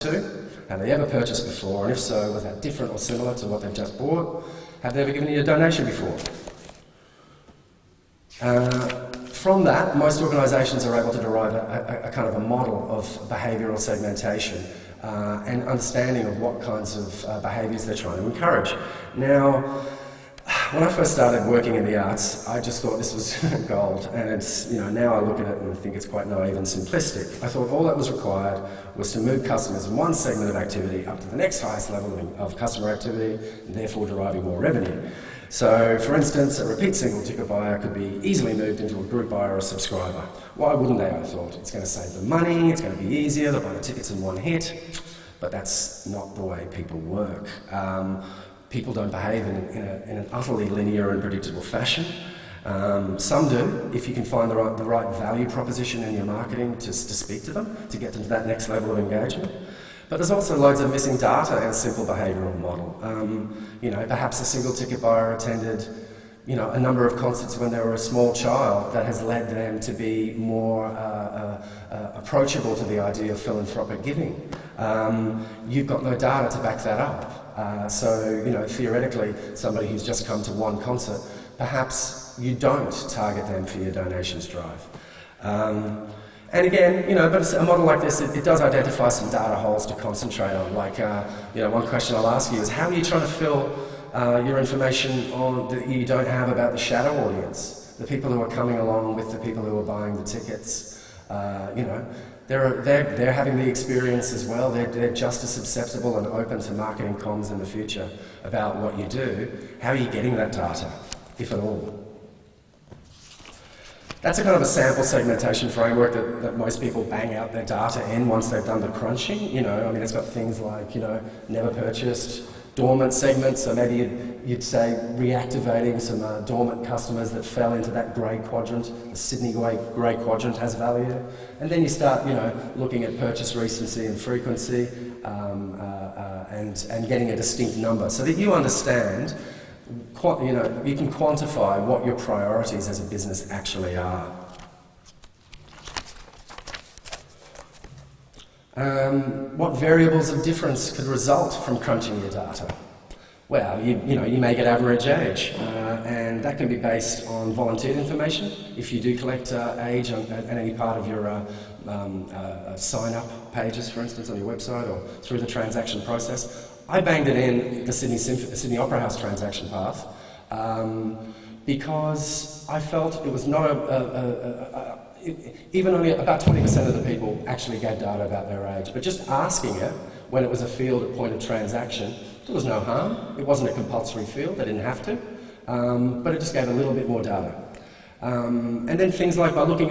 to? Have they ever purchased before? And if so, was that different or similar to what they've just bought? Have they ever given you a donation before? From that, most organisations are able to derive a kind of a model of behavioural segmentation and understanding of what kinds of behaviours they're trying to encourage. Now, when I first started working in the arts, I just thought this was gold, and it's, now I look at it and think it's quite naive and simplistic. I thought all that was required was to move customers in one segment of activity up to the next highest level of customer activity, and therefore deriving more revenue. So, for instance, a repeat single ticket buyer could be easily moved into a group buyer or a subscriber. Why wouldn't they, I thought? It's going to save them money, it's going to be easier, they'll buy the tickets in one hit, but that's not the way people work. People don't behave in an utterly linear and predictable fashion. Some do, if you can find the right value proposition in your marketing to speak to them, to get them to that next level of engagement. But there's also loads of missing data in a simple behavioural model. Perhaps a single ticket buyer attended a number of concerts when they were a small child that has led them to be more approachable to the idea of philanthropic giving. You've got no data to back that up. So theoretically, somebody who's just come to one concert, perhaps you don't target them for your donations drive. And again, but a model like this, it does identify some data holes to concentrate on. Like, one question I'll ask you is, how are you trying to fill your information on that you don't have about the shadow audience, the people who are coming along with the people who are buying the tickets? They're having the experience as well. They're just as susceptible and open to marketing comms in the future about what you do. How are you getting that data, if at all? That's a kind of a sample segmentation framework that most people bang out their data in once they've done the crunching. It's got things like, never purchased, dormant segments, so maybe you'd say reactivating some dormant customers that fell into that grey quadrant. The Sydney grey quadrant has value. And then you start, looking at purchase recency and frequency and getting a distinct number so that you understand, you can quantify what your priorities as a business actually are. What variables of difference could result from crunching your data? Well, you may get average age, and that can be based on volunteered information. If you do collect age on any part of your sign-up pages, for instance, on your website or through the transaction process, I banged it in the Sydney Opera House transaction path because I felt it was not even only about 20% of the people actually gave data about their age, but just asking it when it was a field at point of transaction, there was no harm. It wasn't a compulsory field, they didn't have to, but it just gave a little bit more data. And then things like by looking at